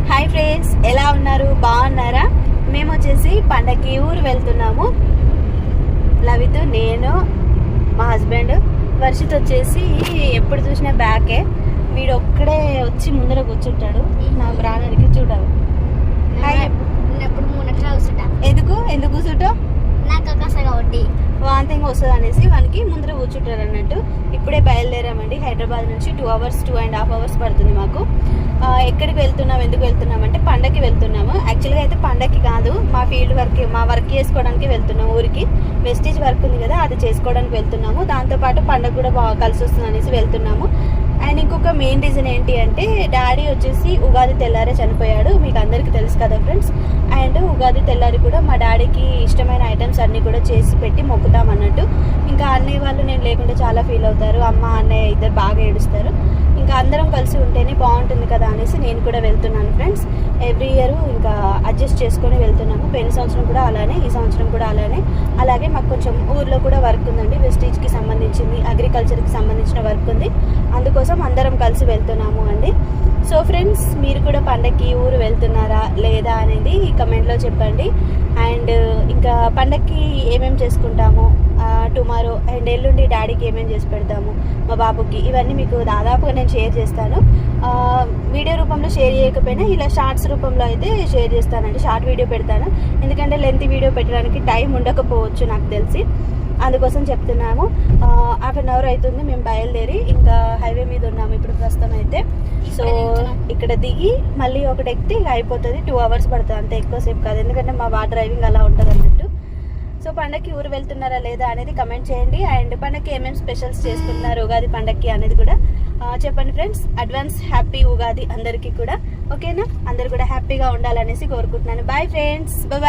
Hi friends, ఎలా ఉన్నారు? బాగున్నారా? మేము వచ్చేసి పండగకి ఊరు వెళ్తున్నాము. లవిత్, నేను, మా హస్బెండ్. వర్షిత్ వచ్చేసి ఎప్పుడు చూసినా బ్యాకే. వీడు ఒక్కడే వచ్చి ముందర కూర్చుంటాడు. నాకు రానడికి చూడాలి. ఎందుకు కూర్చుంటావు? వాంతింగ్ వస్తుంది అనేసి వానికి ముందర కూర్చుంటారు అన్నట్టు. ఇప్పుడే బయలుదేరామండి. హైదరాబాద్ నుంచి 2 hours 2.5 hours పడుతుంది మాకు. ఎక్కడికి వెళ్తున్నాం, ఎందుకు వెళ్తున్నాం అంటే పండగకి వెళ్తున్నాము. యాక్చువల్గా అయితే పండగకి కాదు, మా ఫీల్డ్ వర్క్, మా వర్క్ చేసుకోవడానికి వెళ్తున్నాము. ఊరికి వెస్టేజ్ వర్క్ ఉంది కదా, అది చేసుకోవడానికి వెళ్తున్నాము. దాంతోపాటు పండగ కూడా బాగా కలిసి వస్తుంది అనేసి వెళ్తున్నాము. అండ్ ఇంకొక మెయిన్ రీజన్ ఏంటి అంటే, డాడీ వచ్చేసి ఉగాది తెల్లారే చనిపోయాడు. మీకు అందరికీ తెలుసు కదా ఫ్రెండ్స్. అండ్ ఉగాది తెల్లారి కూడా మా డాడీకి ఇష్టమైన ఐటమ్స్ అన్నీ కూడా చేసి పెట్టి మొక్కుతాం అన్నట్టు. ఇంకా అన్నయ్య వాళ్ళు నేను లేకుండా చాలా ఫీల్ అవుతారు. అమ్మ అన్నయ్య ఇద్దరు బాగా ఏడుస్తారు. ఇంకా అందరం కలిసి ఉంటేనే బాగుంటుంది కదా అనేసి నేను కూడా వెళ్తున్నాను ఫ్రెండ్స్. ఎవ్రీ ఇయర్ ఇంకా అడ్జస్ట్ చేసుకొని వెళ్తున్నాము. పోయిన సంవత్సరం కూడా అలానే, ఈ సంవత్సరం కూడా అలానే. అలాగే మాకు కొంచెం ఊర్లో కూడా వర్క్ ఉందండి. వెస్టేజ్కి సంబంధించింది, అగ్రికల్చర్కి సంబంధించిన వర్క్ ఉంది. అందుకోసం అందరం కలిసి వెళ్తున్నాము అండి. సో ఫ్రెండ్స్, మీరు కూడా పండగకి ఊరు వెళ్తున్నారా లేదా అనేది కమెంట్లో చెప్పండి. అండ్ ఇంకా పండగకి ఏమేమి చేసుకుంటాము, టుమారో అండ్ ఎల్లుండి డాడీకి ఏమేమి చేసి పెడతాము, మా బాబుకి, ఇవన్నీ మీకు దాదాపుగా నేను షేర్ చేస్తాను. వీడియో రూపంలో షేర్ చేయకపోయినా ఇలా షార్ట్స్ రూపంలో అయితే షేర్ చేస్తానండి. షార్ట్ వీడియో పెడతాను, ఎందుకంటే లెంత్ వీడియో పెట్టడానికి టైం ఉండకపోవచ్చు నాకు తెలిసి. అందుకోసం చెప్తున్నాము. 1/2 hour అవుతుంది మేము బయలుదేరి. ఇంకా హైవే మీద ఉన్నాము ఇప్పుడు ప్రస్తుతం అయితే. సో ఇక్కడ దిగి మళ్ళీ ఒకటి ఎక్కితే ఇక అయిపోతుంది. 2 hours పడుతుంది, అంతే, ఎక్కువసేపు కాదు. ఎందుకంటే మా డ్రైవింగ్ అలా ఉంటుంది అన్నట్టు. సో పండగకి ఊరు వెళ్తున్నారా లేదా అనేది కమెంట్ చేయండి. అండ్ పండగకి ఏమేమి స్పెషల్స్ చేసుకుంటున్నారు ఉగాది పండగకి అనేది కూడా చెప్పండి ఫ్రెండ్స్. అడ్వాన్స్ హ్యాపీ ఉగాది అందరికీ కూడా. ఓకేనా? అందరు కూడా హ్యాపీగా ఉండాలనేసి కోరుకుంటున్నాను. Bye friends, bye.